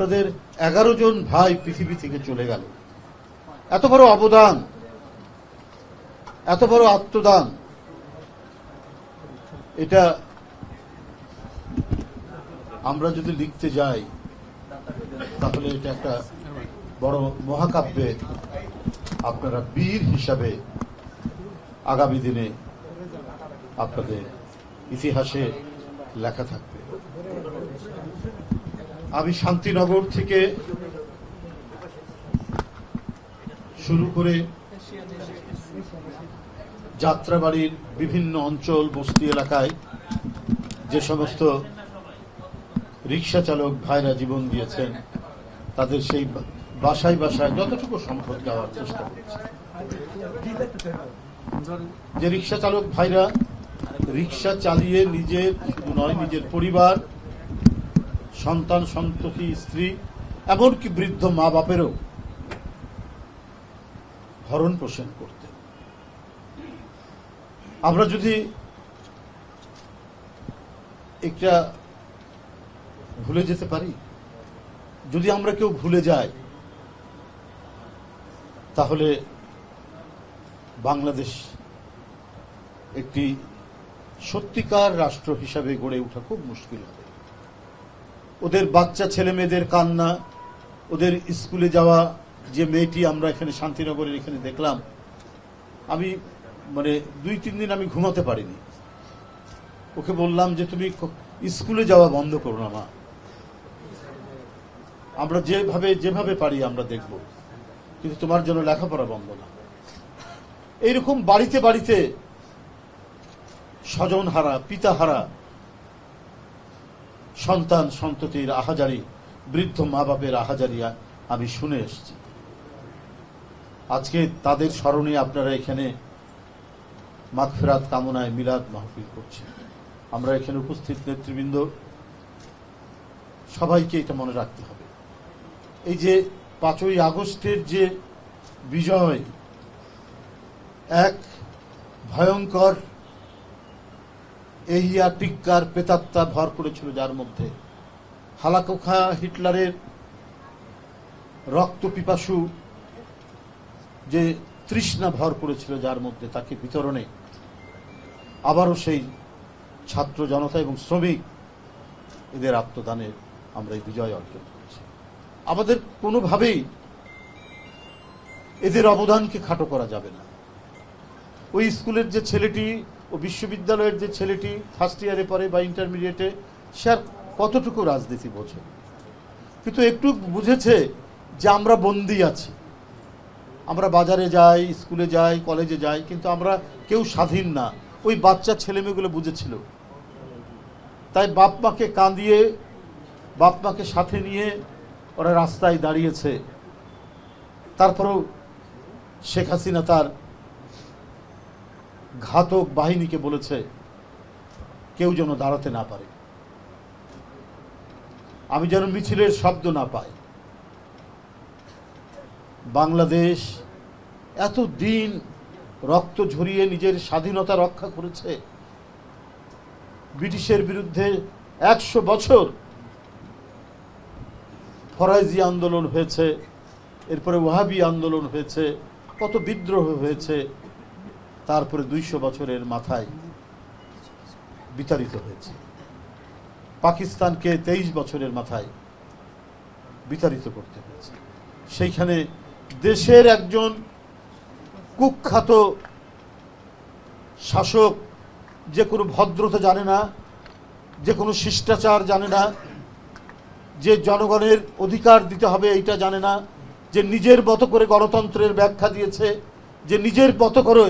আপনাদের 11 জন ভাই পৃথিবী থেকে চলে গেল। এত বড় অবদান, এত বড় আত্মদান, এটা আমরা যদি লিখতে যাই তাহলে এটা একটা বড় মহাকাব্যে আপনারা বীর হিসাবে আগামী দিনে আপনাদের ইতিহাসে লেখা থাকবে। আমি শান্তিনগর থেকে শুরু করে যাত্রাবাড়ির বিভিন্ন অঞ্চল বস্তি এলাকায় যে সমস্ত রিক্সা চালক ভাইরা জীবন দিয়েছেন তাদের সেই বাসায় বাসায় যতটুকু সম্পদ দেওয়ার চেষ্টা করছে। যে রিক্সা চালক ভাইরা রিক্সা চালিয়ে নিজের শুধু নয়, নিজের পরিবার, সন্তান সন্ততি, স্ত্রী, এমনকি বৃদ্ধ মা বাপেরও ভরণ পোষণ করতেন। আমরা যদি একটা ভুলে যেতে পারি, যদি আমরা কেউ ভুলে যাই, তাহলে বাংলাদেশ একটি সত্যিকার রাষ্ট্র হিসাবে গড়ে ওঠা খুব মুশকিল হবে। ওদের বাচ্চা ছেলে মেয়েদের কান্না, ওদের স্কুলে যাওয়া যে মেয়েটি আমরা এখানে শান্তিনগরের এখানে দেখলাম, আমি মানে 2-3 দিন আমি ঘুমাতে পারিনি। ওকে বললাম যে তুমি স্কুলে যাওয়া বন্ধ করো না মা, আমরা যেভাবে পারি আমরা দেখব, কিন্তু তোমার জন্য লেখাপড়া বন্ধ না। এইরকম বাড়িতে বাড়িতে স্বজন হারা, পিতা হারা সন্তান সন্ততির আহাজারি, বৃদ্ধ মা বাপের আহাজারি আমি শুনে এসেছি। আজকে তাদের স্মরণে আপনারা এখানে মাগফিরাত কামনায় মিলাদ মাহফিল করছেন। আমরা এখানে উপস্থিত নেতৃবৃন্দ সবাইকে এটা মনে রাখতে হবে। এই যে 5ই আগস্টের যে বিজয়, এক ভয়ঙ্কর এহিয়া টিক্কার প্রেতাত্মা ভর করেছিল, যার মধ্যে হালাকোখা হিটলারের রক্ত পিপাসু যে তৃষ্ণা ভর করেছিল, যার মধ্যে তাকে বিতরণে আবারও সেই ছাত্র জনতা এবং শ্রমিক এদের আত্মদানের আমরা এই বিজয় অর্জন করেছি। আমাদের কোনোভাবেই এদের অবদানকে খাটো করা যাবে না। ওই স্কুলের যে ছেলেটি ও বিশ্ববিদ্যালয়ের যে ছেলেটি ফার্স্ট ইয়ারে পড়ে বা ইন্টারমিডিয়েটে, সে আর কতটুকু রাজনীতি বোঝে, কিন্তু একটু বুঝেছে যে আমরা বন্দী আছি। আমরা বাজারে যাই, স্কুলে যাই, কলেজে যাই, কিন্তু আমরা কেউ স্বাধীন না। ওই বাচ্চা ছেলেমেয়েগুলো বুঝেছিল, তাই বাপ মাকে কাঁদিয়ে, বাপ মাকে সাথে নিয়ে ওরা রাস্তায় দাঁড়িয়েছে। তারপরেও শেখ হাসিনা তার ঘাতক বাহিনীকে বলেছে কেউ যেন দাঁড়াতে না পারে, আমি যেন মিছিলের শব্দ না পাই। বাংলাদেশ এতদিন রক্ত ঝরিয়ে নিজের স্বাধীনতা রক্ষা করেছে। ব্রিটিশের বিরুদ্ধে 100 বছর ফরাইজি আন্দোলন হয়েছে, এরপরে ওয়াহাবি আন্দোলন হয়েছে, কত বিদ্রোহ হয়েছে, তারপরে 200 বছরের মাথায় বিতাড়িত হয়েছে। পাকিস্তানকে 23 বছরের মাথায় বিতাড়িত করতে হয়েছে। সেইখানে দেশের একজন কুখ্যাত শাসক, যে কোনো ভদ্রতা জানে না, যে কোনো শিষ্টাচার জানে না, যে জনগণের অধিকার দিতে হবে এইটা জানে না, যে নিজের মতো করে গণতন্ত্রের ব্যাখ্যা দিয়েছে, যে নিজের মতো করে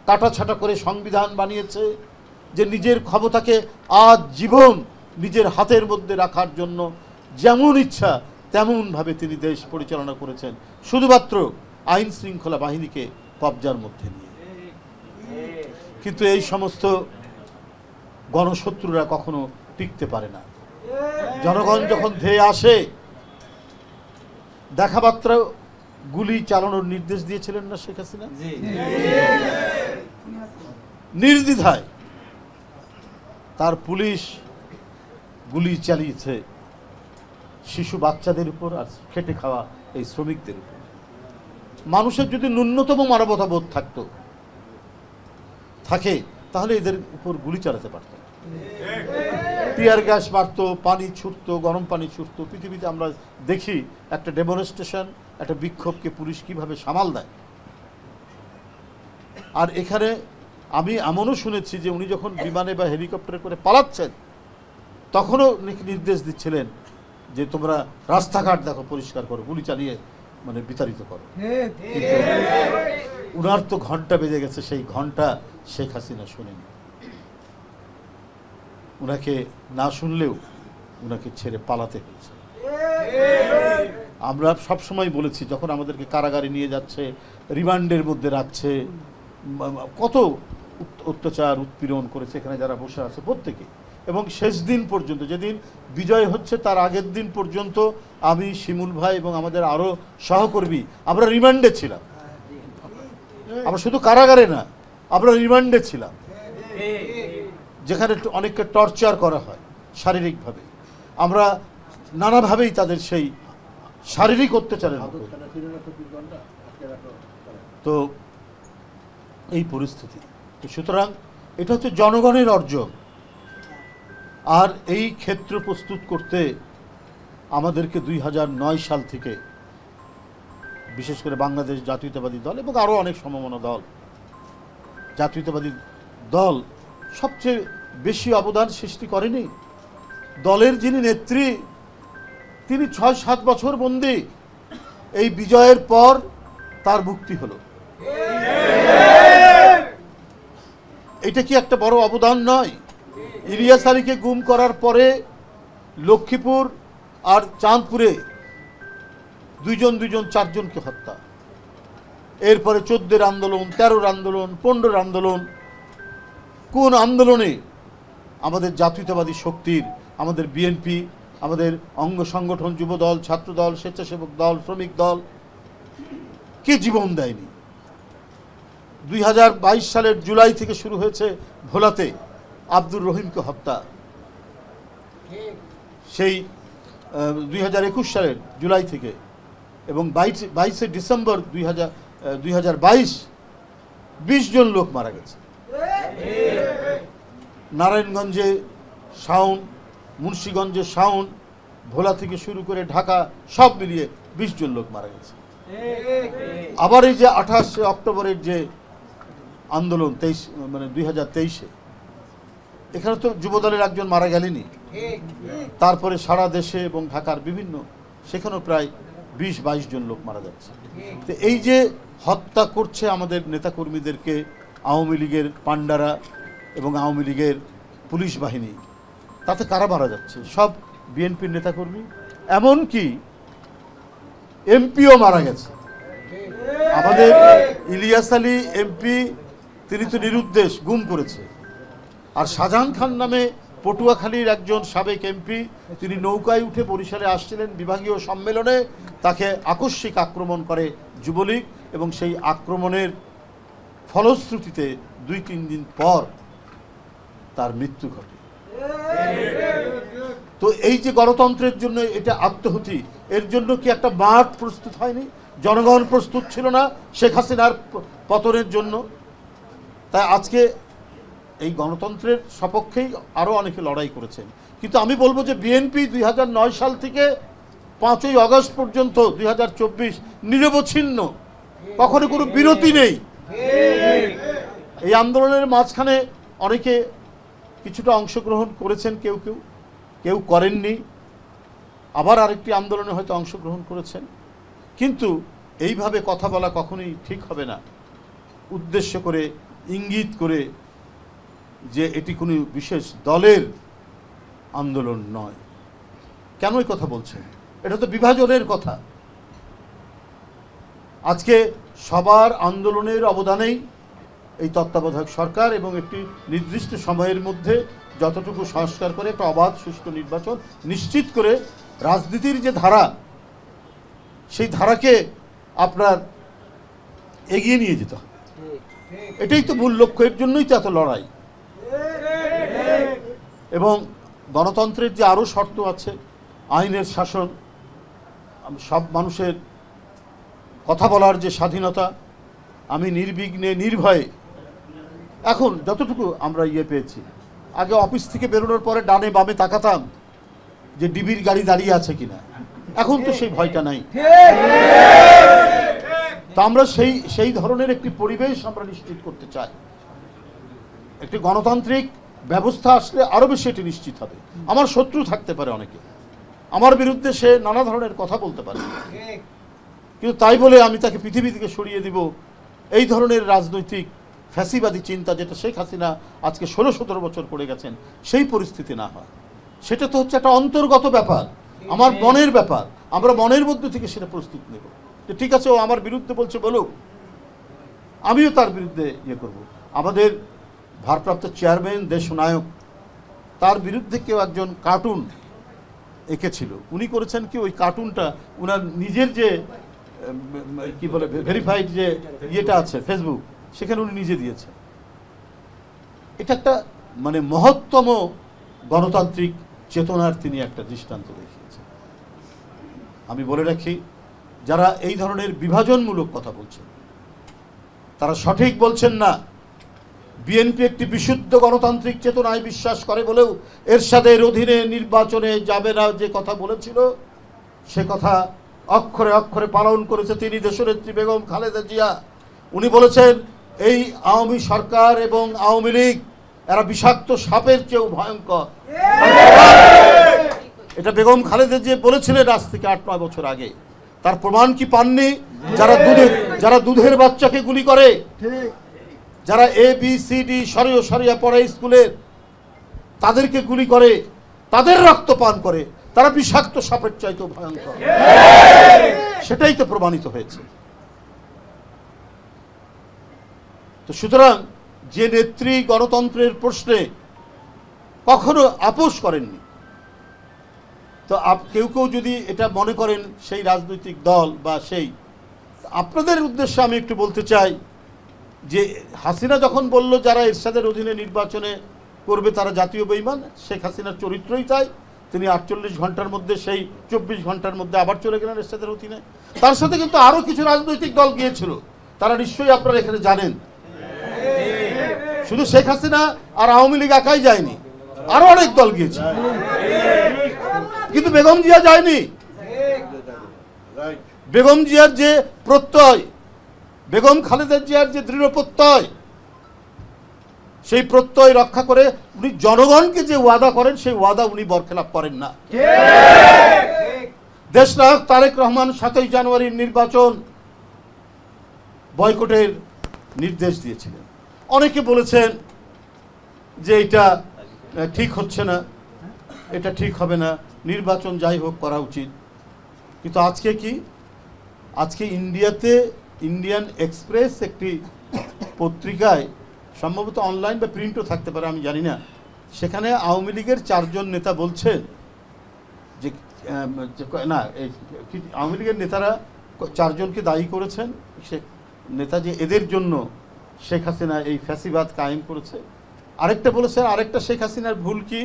কাটাছাটা করে সংবিধান বানিয়েছে, যে নিজের ক্ষমতাকে আজীবন নিজের হাতের মধ্যে রাখার জন্য যেমন ইচ্ছা তেমনভাবে তিনি দেশ পরিচালনা করেছেন, শুধুমাত্র আইন শৃঙ্খলা বাহিনীকে কবজার মধ্যে নিয়ে। কিন্তু এই সমস্ত গণশত্রুরা কখনো টিকতে পারে না। জনগণ যখন ধেয়ে আসে, দেখামাত্র গুলি চালানোর নির্দেশ দিয়েছিলেন না শেখ হাসিনা? নির্দ্বিধায় তার পুলিশ গুলি চালিয়েছে, শিশু বাচ্চাদের উপর আর খেটে খাওয়া এই শ্রমিকদের উপর। মানুষের যদি ন্যূনতম মানবতাবোধ থাকে তাহলে এদের উপর গুলি চালাতে পারত, টিয়ার গ্যাস মারতো, পানি ছুটতো, গরম পানি ছুটতো। পৃথিবীতে আমরা দেখি একটা ডেমনস্ট্রেশন, একটা বিক্ষোভকে পুলিশ কিভাবে সামাল দেয়। আর এখানে আমি এমনও শুনেছি যে উনি যখন বিমানে বা হেলিকপ্টারে করে পালাচ্ছেন তখনও নির্দেশ দিচ্ছিলেন যে তোমরা রাস্তাঘাট দেখো, পরিষ্কার করো, গুলি চালিয়ে মানে বিতাড়িত করো। উনার তো ঘন্টা বেজে গেছে, সেই ঘন্টা শেখ হাসিনা শুনেনি। উনাকে না শুনলেও উনাকে ছেড়ে পালাতে হয়েছে। আমরা সবসময় বলেছি, যখন আমাদেরকে কারাগারে নিয়ে যাচ্ছে, রিমান্ডের মধ্যে রাখছে, কত অত্যাচার উৎপীড়ন করেছে এখানে যারা বসে আছে প্রত্যেকে। এবং শেষ দিন পর্যন্ত, যেদিন বিজয় হচ্ছে তার আগের দিন পর্যন্ত আমি, শিমুল ভাই এবং আমাদের আরও সহকর্মী আমরা রিমান্ডে ছিলাম। আমরা শুধু কারাগারে না, আমরা রিমান্ডে ছিলাম, যেখানে অনেককে টর্চার করা হয় শারীরিকভাবে। আমরা নানাভাবেই তাদের সেই শারীরিক অত্যাচারের, তো এই পরিস্থিতি। সুতরাং এটা হচ্ছে জনগণের অর্জন। আর এই ক্ষেত্র প্রস্তুত করতে আমাদেরকে 2009 সাল থেকে বিশেষ করে বাংলাদেশ জাতীয়তাবাদী দল এবং আরও অনেক সমমনা দল, জাতীয়তাবাদী দল সবচেয়ে বেশি অবদান সৃষ্টি করেনি। দলের যিনি নেত্রী তিনি 6-7 বছর বন্দী, এই বিজয়ের পর তার মুক্তি হলো। এটা কি একটা বড় অবদান নয়? ইলিয়াস আলীকে গুম করার পরে লক্ষ্মীপুর আর চাঁদপুরে দুইজন 4জনকে হত্যা, এরপরে 14-এর আন্দোলন, 13-র আন্দোলন, 15-র আন্দোলন। কোন আন্দোলনে আমাদের জাতীয়তাবাদী শক্তির, আমাদের বিএনপি, আমাদের অঙ্গ সংগঠন, যুবদল, ছাত্রদল, স্বেচ্ছাসেবক দল, শ্রমিক দল কে জীবন দেয়নি? 2022 সালের জুলাই থেকে শুরু হয়েছে ভোলাতে আব্দুর রহিমকে হত্যা, সেই 2021 সালের জুলাই থেকে, এবং 22শে ডিসেম্বর 2022 20 জন লোক মারা গেছে। নারায়ণগঞ্জে শাওন, মুন্সিগঞ্জে শাওন, ভোলা থেকে শুরু করে ঢাকা সব মিলিয়ে 20 জন লোক মারা গেছে। আবার এই যে 28শে অক্টোবরের যে আন্দোলন 2023-এ, এখানে তো যুবদলের একজন মারা গেলেনি। তারপরে সারা দেশে এবং ঢাকার বিভিন্ন, সেখানেও প্রায় 20-22 জন লোক মারা যাচ্ছে। তো এই যে হত্যা করছে আমাদের নেতাকর্মীদেরকে আওয়ামী লীগের পান্ডারা এবং আওয়ামী লীগের পুলিশ বাহিনী, তাতে কারা মারা যাচ্ছে? সব বিএনপির নেতাকর্মী, এমনকি এমপিও মারা গেছে। আমাদের ইলিয়াস আলী এমপি, তিনি তো নিরুদ্দেশ, গুম করেছে। আর শাহজাহান খান নামে পটুয়াখালীর একজন সাবেক এমপি, তিনি নৌকায় উঠে বরিশালে আসছিলেন বিভাগীয় সম্মেলনে, তাকে আকস্মিক আক্রমণ করে যুবলীগ, এবং সেই আক্রমণের ফলশ্রুতিতে 2-3 দিন পর তার মৃত্যু ঘটে। তো এই যে গণতন্ত্রের জন্য এটা আত্মহুতি, এর জন্য কি একটা মাঠ প্রস্তুত হয়নি? জনগণ প্রস্তুত ছিল না শেখ হাসিনার পতনের জন্য। তাই আজকে এই গণতন্ত্রের সপক্ষেই আরও অনেকে লড়াই করেছেন। কিন্তু আমি বলবো যে বিএনপি 2009 সাল থেকে 5ই আগস্ট পর্যন্ত 2024 নিরবচ্ছিন্ন, কখনো কোনো বিরতি নেই। এই আন্দোলনের মাঝখানে অনেকে কিছুটা অংশগ্রহণ করেছেন, কেউ করেননি, আবার আরেকটি আন্দোলনে হয়তো অংশগ্রহণ করেছেন। কিন্তু এইভাবে কথা বলা কখনোই ঠিক হবে না, উদ্দেশ্য করে, ইঙ্গিত করে যে এটি কোনো বিশেষ দলের আন্দোলন নয়। কেন এই কথা বলছেন? এটা তো বিভাজনের কথা। আজকে সবার আন্দোলনের অবদানেই এই তত্ত্বাবধায়ক সরকার এবং একটি নির্দিষ্ট সময়ের মধ্যে যতটুকু সংস্কার করে একটা অবাধ সুষ্ঠু নির্বাচন নিশ্চিত করে রাজনীতির যে ধারা, সেই ধারাকে আপনার এগিয়ে নিয়ে যেতে হবে। এটাই তো মূল লক্ষ্য, এর জন্যই তো এত লড়াই। এবং গণতন্ত্রের যে আরও শর্ত আছে, আইনের শাসন, সব মানুষের কথা বলার যে স্বাধীনতা, আমি নির্বিঘ্নে নির্ভয়ে এখন যতটুকু আমরা পেয়েছি। আগে অফিস থেকে বেরোনোর পরে ডানে বামে তাকাতাম যে ডিবির গাড়ি দাঁড়িয়ে আছে কিনা, এখন তো সেই ভয়টা নাই। তো আমরা সেই ধরনের একটি পরিবেশ আমরা নিশ্চিত করতে চাই। একটি গণতান্ত্রিক ব্যবস্থা আসলে আরো বেশি এটি নিশ্চিত হবে। আমার শত্রু থাকতে পারে অনেকে, আমার বিরুদ্ধে সে নানা ধরনের কথা বলতে পারে, কিন্তু তাই বলে আমি তাকে পৃথিবী থেকে সরিয়ে দিব, এই ধরনের রাজনৈতিক ফ্যাসিবাদী চিন্তা যেটা শেখ হাসিনা আজকে 16-17 বছর করে গেছেন, সেই পরিস্থিতি না হয়। সেটা তো হচ্ছে একটা অন্তর্গত ব্যাপার, আমার মনের ব্যাপার। আমরা মনের মধ্যে থেকে সেটা প্রস্তুত নেব যে ঠিক আছে, ও আমার বিরুদ্ধে বলছে বলুক, আমিও তার বিরুদ্ধে করব। আমাদের ভারপ্রাপ্ত চেয়ারম্যান দেশনায়ক, তার বিরুদ্ধে কেউ একজন কার্টুন এঁকেছিল। উনি করেছেন কি, ওই কার্টুনটা উনার নিজের যে কি বলে ভেরিফাইড যে ইয়েটা আছে ফেসবুক, সেখানে উনি নিজে দিয়েছেন। এটা একটা মানে মহত্তম গণতান্ত্রিক চেতনার তিনি একটা দৃষ্টান্ত দেখিয়েছেন। আমি বলে রাখি, যারা এই ধরনের বিভাজনমূলক কথা বলছেন তারা সঠিক বলছেন না। বিএনপি একটি বিশুদ্ধ গণতান্ত্রিক চেতনায় বিশ্বাস করে বলেও এরশাদের অধীনে নির্বাচনে যাবে না যে কথা বলেছিল, সে কথা অক্ষরে অক্ষরে পালন করেছে তিনি দেশনেত্রী বেগম খালেদা জিয়া। উনি বলেছেন এই আওয়ামী সরকার এবং আওয়ামী লীগ এরা বিষাক্ত সাপের চেয়েও ভয়ঙ্কর। এটা বেগম খালেদা জিয়া বলেছিলেন আজ থেকে 8-9 বছর আগে। তার প্রমাণ কি পাননি? যারা দুধের বাচ্চাকে গুলি করে, যারা ABCD সরিয়া পড়ে স্কুলের, তাদেরকে গুলি করে, তাদের রক্ত পান করে, তারা বিষাক্ত সাপের চাইতেও ভয়ঙ্কর। সেটাই তো প্রমাণিত হয়েছে। তো সুতরাং যে নেত্রী গণতন্ত্রের প্রশ্নে কখনো আপোষ করেননি, তো কেউ কেউ যদি এটা মনে করেন সেই রাজনৈতিক দল বা আপনাদের উদ্দেশ্যে আমি একটু বলতে চাই যে হাসিনা যখন বলল যারা এরশাদের অধীনে নির্বাচনে করবে তারা জাতীয় বেঈমান, শেখ হাসিনার চরিত্রই তাই। তিনি 48 ঘন্টার মধ্যে সেই 24 ঘন্টার মধ্যে আবার চলে গেলেন এরশাদের অধীনে। তার সাথে কিন্তু আরো কিছু রাজনৈতিক দল গিয়েছিল, তারা নিশ্চয়ই আপনারা এখানে জানেন। শুধু শেখ হাসিনা আর আওয়ামী লীগ একাই যায়নি, আরো অনেক দল গিয়েছে, কিন্তু বেগম জিয়া যায়নি। বেগম জিয়ার যে প্রত্যয়, বেগম খালেদা জিয়ার যে দৃঢ় প্রত্যয়, সেই প্রত্যয় রক্ষা করে উনি জনগণকে যে ওয়াদা করেন সেই ওয়াদা উনি বরখেলাপ করেন না। দেশনায়ক তারেক রহমান 7ই জানুয়ারির নির্বাচন বয়কটের নির্দেশ দিয়েছিলেন। অনেকে বলেছেন যে এটা ঠিক হচ্ছে না, এটা ঠিক হবে না, নির্বাচন যাই হোক করা উচিত। কিন্তু আজকে কি, আজকে ইন্ডিয়াতে ইন্ডিয়ান এক্সপ্রেস একটি পত্রিকায়, সম্ভবত অনলাইন বা প্রিন্টও থাকতে পারে আমি জানি না, সেখানে আওয়ামী লীগের 4 জন নেতা বলছেন যে না, আওয়ামী লীগের নেতারা 4 জনকে দায়ী করেছেন সে নেতা যে এদের জন্য শেখ হাসিনা এই ফ্যাসিবাদ কায়েম করেছে। আরেকটা বলেছেন, আরেকটা শেখ হাসিনার ভুল কি,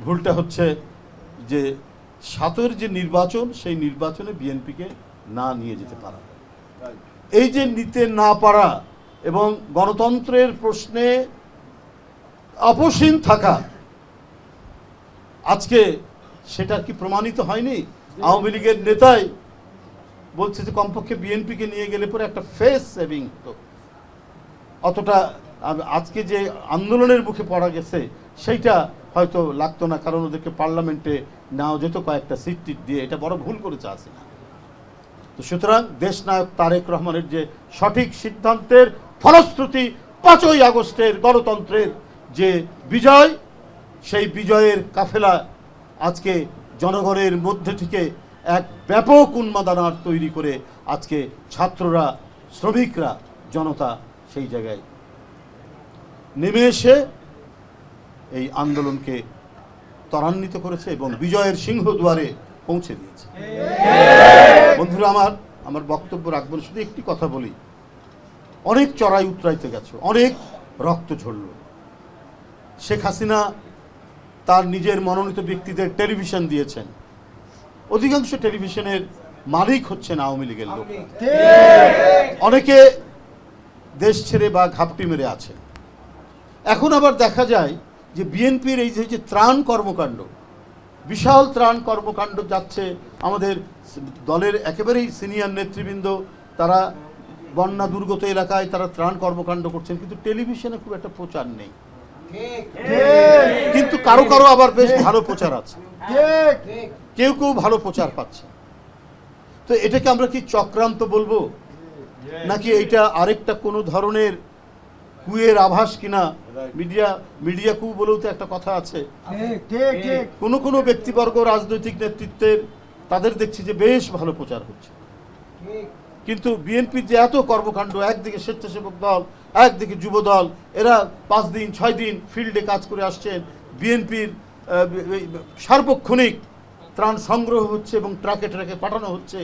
ভুলটা হচ্ছে যে 7-এর যে নির্বাচন সেই নির্বাচনে বিএনপিকে না নিয়ে যেতে পারা। এই যে নিতে না পারা এবং গণতন্ত্রের প্রশ্নে আপোষহীন থাকা, আজকে সেটা কি প্রমাণিত হয়নি? আওয়ামী লীগের নেতাই বলছে যে কমপক্ষে বিএনপিকে নিয়ে গেলে পরে একটা ফেস সেভিং হতো। অতটা আজকে যে আন্দোলনের মুখে পড়া গেছে সেইটা হয়তো লাগতো না, কারণ ওদেরকে পার্লামেন্টে নেওয়া যেত কয়েকটা সিট দিয়ে। এটা বড় ভুল করেছে হাসিনা। তো সুতরাং দেশনায়ক তারেক রহমানের যে সঠিক সিদ্ধান্তের ফলশ্রুতি 5ই আগস্টের গণতন্ত্রের যে বিজয়, সেই বিজয়ের কাফেলা আজকে জনগণের মধ্যে থেকে এক ব্যাপক উন্মাদনার তৈরি করে আজকে ছাত্ররা, শ্রমিকরা, জনতা সেই জায়গায় নেমে এসে এই আন্দোলনকে ত্বরান্বিত করেছে এবং বিজয়ের সিংহদুয়ারে পৌঁছে দিয়েছে। বন্ধুরা, আমার বক্তব্য রাখবো না, শুধু একটি কথা বলি। অনেক চড়াই উতরাইতে গেছে, অনেক রক্ত ঝরল। শেখ হাসিনা তার নিজের মনোনীত ব্যক্তিদের টেলিভিশন দিয়েছেন। অধিকাংশ টেলিভিশনের মালিক হচ্ছেন আওয়ামী লীগের লোক। অনেকে দেশ ছেড়ে বা ঘাপটি মেরে আছে। এখন আবার দেখা যায় যে বিএনপির এই যে ত্রাণ কর্মকাণ্ড, বিশাল ত্রাণ কর্মকাণ্ড যাচ্ছে, আমাদের দলের একেবারেই সিনিয়র নেতৃবৃন্দ তারা বন্যা দুর্গত এলাকায় তারা ত্রাণ কর্মকাণ্ড করছেন, কিন্তু টেলিভিশনে খুব একটা প্রচার নেই। কিন্তু কারো কারো আবার বেশ ভালো প্রচার আছে, কেউ কেউ ভালো প্রচার পাচ্ছে। তো এটাকে আমরা কি চক্রান্ত বলবো, নাকি এটা আরেকটা কোনো ধরনের কুয়ের আভাস কিনা? মিডিয়া কু বলেও তো একটা কথা আছে। কোনো কোনো ব্যক্তিবর্গ রাজনৈতিক নেতৃত্বের তাদের দেখছি যে বেশ ভালো প্রচার হচ্ছে, কিন্তু বিএনপির যে এত কর্মকাণ্ড, একদিকে স্বেচ্ছাসেবক দল, একদিকে যুব দল, এরা 5 দিন 6 দিন ফিল্ডে কাজ করে আসছেন। বিএনপির সার্বক্ষণিক ত্রাণ সংগ্রহ হচ্ছে এবং ট্রাকে ট্রাকে পাঠানো হচ্ছে।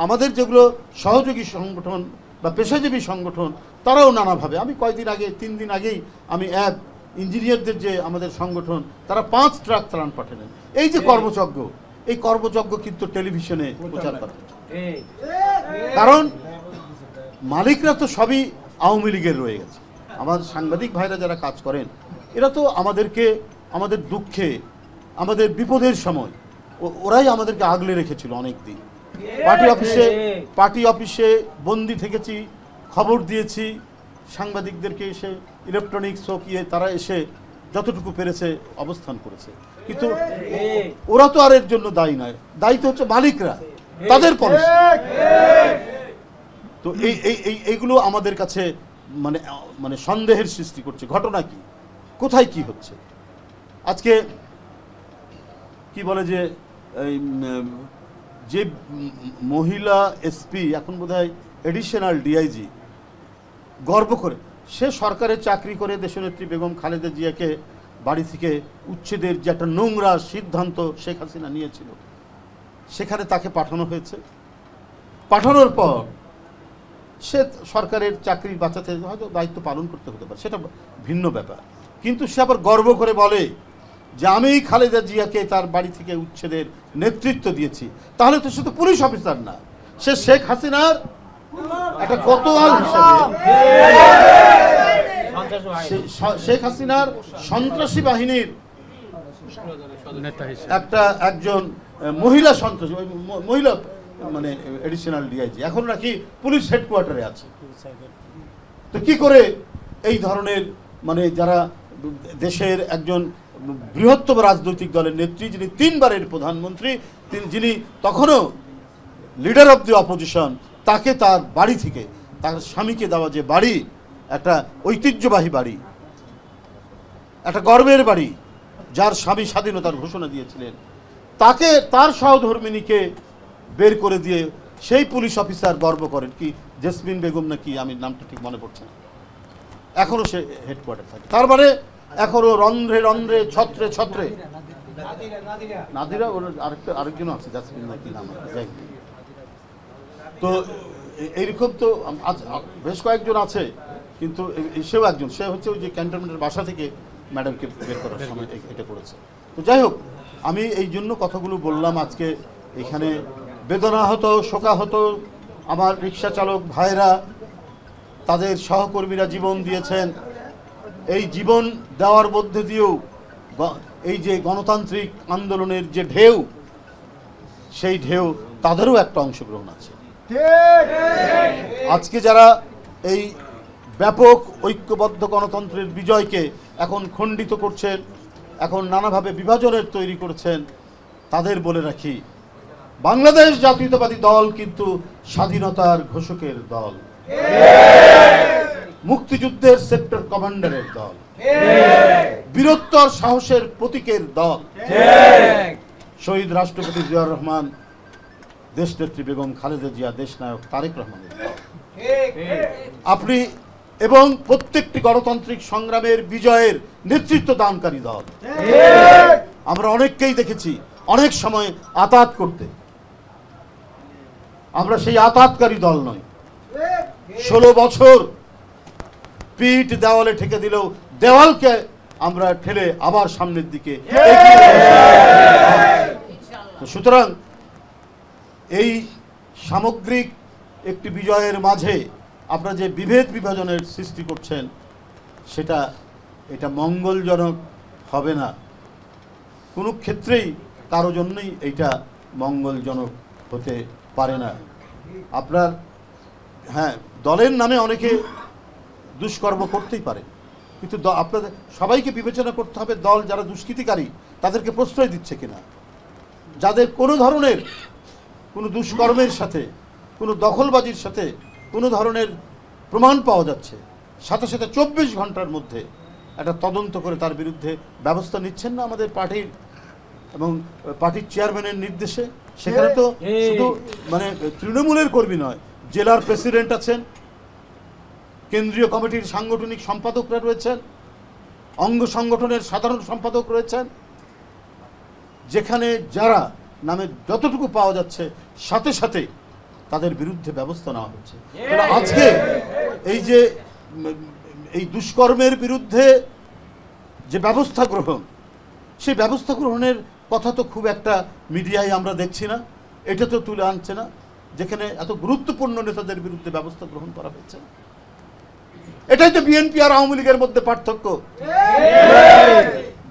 আমাদের যেগুলো সহযোগী সংগঠন বা পেশাজীবী সংগঠন তারাও নানাভাবে, আমি কয়েকদিন আগে 3 দিন আগেই আমি এক ইঞ্জিনিয়ারদের যে আমাদের সংগঠন, তারা 5 ট্রাক ত্রাণ পাঠালেন। এই যে কর্মযজ্ঞ, এই কর্মযজ্ঞ কিন্তু টেলিভিশনে প্রচার করা হচ্ছে, কারণ মালিকরা তো সবই আওয়ামী লীগের রয়ে গেছে। আমার সাংবাদিক ভাইরা যারা কাজ করেন, এরা তো আমাদেরকে আমাদের দুঃখে, আমাদের বিপদের সময় ওরাই আমাদেরকে আগলে রেখেছিল অনেক দিন। পার্টি অফিসে বন্দি থেকেছি, খবর দিয়েছি, সাংবাদিকদেরকে এসে ইলেকট্রনিক্স হোক তারা এসে যতটুকু পেরেছে অবস্থান করেছে, কিন্তু ওরা তো আর এর জন্য দায়ী নয়, দায়িত্ব হচ্ছে মালিকরা, তাদের পলিসি। তো এইগুলো আমাদের কাছে মানে মানে সন্দেহের সৃষ্টি করছে। ঘটনা কি, কোথায় কি হচ্ছে? আজকে কি বলে যে মহিলা এসপি, এখন বোধহয় এডিশনাল ডিআইজি, গর্ব করে সে সরকারের চাকরি করে দেশনেত্রী বেগম খালেদা জিয়াকে বাড়ি থেকে উচ্ছেদের যে একটা নোংরা সিদ্ধান্ত শেখ হাসিনা নিয়েছিল, সেখানে তাকে পাঠানো হয়েছে। পাঠানোর পর সে সরকারের চাকরি বাঁচাতে হয়তো দায়িত্ব পালন করতে হতে পারে, সেটা ভিন্ন ব্যাপার, কিন্তু সে আবার গর্ব করে বলে যে আমি খালেদা জিয়াকে তার বাড়ি থেকে উচ্ছেদের নেতৃত্ব দিয়েছি। তাহলে তো সে তো পুলিশ অফিসার না, সে শেখ হাসিনার একটা কোতোয়াল হিসেবে, শেখ হাসিনার সন্ত্রাসী বাহিনীর একজন মহিলা সন্ত্রাসী, মহিলা মানে এডিশনাল ডিআইজি, এখন নাকি পুলিশ হেডকোয়ার্টারে আছে। তো কি করে এই ধরনের মানে যারা দেশের একজন বৃহত্তম রাজনৈতিক দলের নেত্রী, যিনি 3 বারের প্রধানমন্ত্রী, যিনি তখনও লিডার অফ দি অপোজিশন, তাকে তার বাড়ি থেকে, তার স্বামীকে দেওয়া যে বাড়ি, একটা ঐতিহ্যবাহী বাড়ি, একটা গর্বের বাড়ি, যার স্বামী স্বাধীনতার ঘোষণা দিয়েছিলেন, তাকে তার সহধর্মিনীকে বের করে দিয়ে সেই পুলিশ অফিসার গর্ব করেন, কি জেসমিন বেগম নাকি, আমি নামটা ঠিক মনে পড়ছে না, এখনো সে হেডকোয়ার্টার থাকে। তার মানে এখনো রন্ধ্রে রন্ধ্রে ছত্রে ছত্রে নাদিরা, ওর আরেকজন আছে জেসমিন নাকি নাম, যাই। তো এইরকম তো বেশ কয়েকজন আছে, কিন্তু সেও একজন, সে হচ্ছে ওই যে ক্যান্টনমেন্টের বাসা থেকে ম্যাডামকে বের করার সময় এটা করেছে। তো যাই হোক, আমি এই জন্য কথাগুলো বললাম। আজকে এখানে বেদনাহত, শোকাহত আমার রিক্সা চালক ভাইরা, তাদের সহকর্মীরা জীবন দিয়েছেন। এই জীবন দেওয়ার মধ্যে দিয়েও এই যে গণতান্ত্রিক আন্দোলনের যে ঢেউ, সেই ঢেউ তাদেরও একটা অংশগ্রহণ আছে। আজকে যারা এই ব্যাপক ঐক্যবদ্ধ গণতন্ত্রের বিজয়কে এখন খণ্ডিত করছেন, এখন নানাভাবে বিভাজনের তৈরি করছেন, তাদের বলে রাখি, বাংলাদেশ জাতীয়তাবাদী দল কিন্তু স্বাধীনতার ঘোষকের দল, মুক্তিযুদ্ধের সেক্টর কমান্ডারের দল, বীরত্বর সাহসের প্রতীকের দল, শহীদ রাষ্ট্রপতি জিয়াউর রহমান, দেশনেত্রী বেগম খালেদা জিয়া, দেশনায়ক তারেক রহমানের দল। আপনি এবং প্রত্যেকটি গণতান্ত্রিক সংগ্রামের বিজয়ের নেতৃত্ব দানকারী দল। আমরা অনেককেই দেখেছি অনেক সময় আতাত করতে, আমরা সেই আতাতকারী দল নই। 16 বছর পিঠ দেওয়ালে ঠেকে দিলেও দেওয়ালকে আমরা ঠেলে আবার সামনের দিকে এগিয়ে যাবো। সুতরাং এই সামগ্রিক একটি বিজয়ের মাঝে আপনারা যে বিভেদ বিভাজনের সৃষ্টি করছেন এটা মঙ্গলজনক হবে না, কোনো ক্ষেত্রেই কারো জন্যই এইটা মঙ্গলজনক হতে পারে না। আপনার হ্যাঁ, দলের নামে অনেকে দুষ্কর্ম করতেই পারে, কিন্তু আপনাদের সবাইকে বিবেচনা করতে হবে দল যারা দুষ্কৃতিকারী তাদেরকে প্রশ্রয় দিচ্ছে কিনা। যাদের কোনো ধরনের কোনো দুষ্কর্মের সাথে, কোনো দখলবাজির সাথে কোনো ধরনের প্রমাণ পাওয়া যাচ্ছে, সাথে সাথে 24 ঘন্টার মধ্যে একটা তদন্ত করে তার বিরুদ্ধে ব্যবস্থা নিচ্ছেন না আমাদের পার্টির এবং পার্টির চেয়ারম্যানের নির্দেশে। সেখানে তো শুধু মানে তৃণমূলের কর্মী নয়, জেলার প্রেসিডেন্ট আছেন, কেন্দ্রীয় কমিটির সাংগঠনিক সম্পাদকরা রয়েছেন, অঙ্গ সংগঠনের সাধারণ সম্পাদক রয়েছেন, যেখানে যারা নামে যতটুকু পাওয়া যাচ্ছে সাথে সাথে তাদের বিরুদ্ধে ব্যবস্থা নেওয়া হচ্ছে। আজকে এই যে এই দুষ্কর্মের বিরুদ্ধে যে ব্যবস্থা গ্রহণ, সেই ব্যবস্থা গ্রহণের কথা তো খুব একটা মিডিয়ায় আমরা দেখছি না, এটা তো তুলে আনছে না, যেখানে এত গুরুত্বপূর্ণ নেতাদের বিরুদ্ধে ব্যবস্থা গ্রহণ করা হচ্ছে না। এটাই তো বিএনপি আর আওয়ামী লীগের মধ্যে পার্থক্য।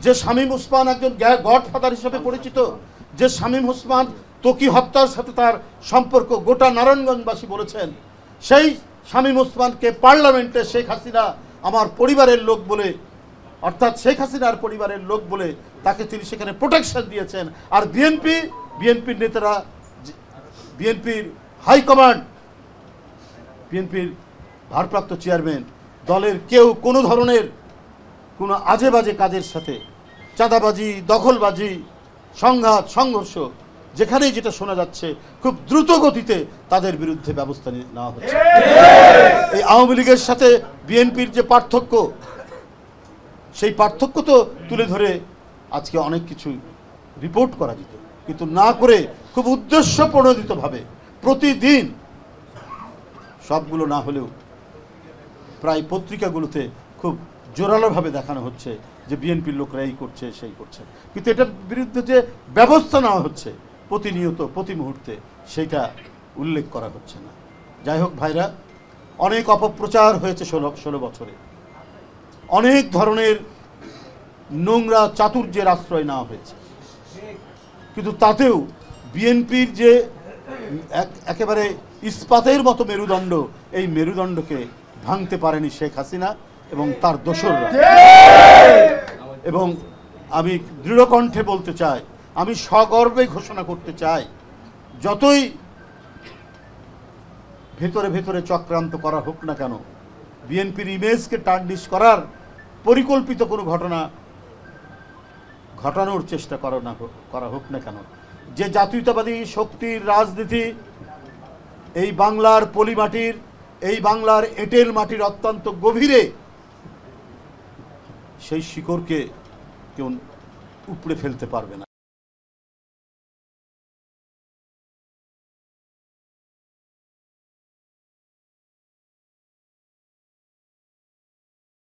যে শামীম ওসমান একজন গডফাদার হিসেবে পরিচিত, যে শামীম ওসমান ত্বকী হত্যার সাথে তার সম্পর্ক গোটা নারায়ণগঞ্জবাসী বলেছেন, সেই শামীম ওসমানকে পার্লামেন্টে শেখ হাসিনা আমার পরিবারের লোক বলে, অর্থাৎ শেখ হাসিনার পরিবারের লোক বলে তাকে তিনি সেখানে প্রোটেকশন দিয়েছেন। আর বিএনপির নেতারা, বিএনপির হাইকমান্ড, বিএনপির ভারপ্রাপ্ত চেয়ারম্যান, দলের কেউ কোনো ধরনের কোনো আজে বাজে কাজের সাথে, চাঁদাবাজি, দখলবাজি, সংঘাত, সংঘর্ষ, যেখানেই যেটা শোনা যাচ্ছে খুব দ্রুত গতিতে তাদের বিরুদ্ধে ব্যবস্থা নেওয়া হচ্ছে। এই আওয়ামী লীগের সাথে বিএনপির যে পার্থক্য, সেই পার্থক্য তো তুলে ধরে আজকে অনেক কিছু রিপোর্ট করা যেত, কিন্তু না করে খুব উদ্দেশ্য প্রণোদিতভাবে প্রতিদিন, সবগুলো না হলেও প্রায় পত্রিকাগুলোতে খুব জোরালোভাবে দেখানো হচ্ছে যে বিএনপির লোকরা এই করছে সেই করছে, কিন্তু এটার বিরুদ্ধে যে ব্যবস্থা নেওয়া হচ্ছে প্রতিনিয়ত প্রতি মুহূর্তে সেইটা উল্লেখ করা হচ্ছে না। যাই হোক ভাইরা, অনেক অপপ্রচার হয়েছে 16 বছরে, অনেক ধরনের নোংরা চাতুর্যের আশ্রয় নেওয়া হয়েছে, কিন্তু তাতেও বিএনপির যে একেবারে ইস্পাতের মতো মেরুদণ্ড, এই মেরুদণ্ডকে ভাঙতে পারেনি শেখ হাসিনা এবং তার দোসররা। এবং আমি দৃঢ় কণ্ঠে বলতে চাই, আমি সগর্বে ঘোষণা করতে চাই, যতই ভেতরে ভেতরে চক্রান্ত করা হোক না কেন, বিএনপির ইমেজকে টার্নিশ করার পরিকল্পিত কোনো ঘটনা ঘটানোর চেষ্টা করা হোক না কেন, যে জাতীয়তাবাদী শক্তির রাজনীতি এই বাংলার পলিমাটির, এই বাংলার এঁটেল মাটির অত্যন্ত গভীরে, সেই শিকড়কে কেউ উপড়ে ফেলতে পারবে না।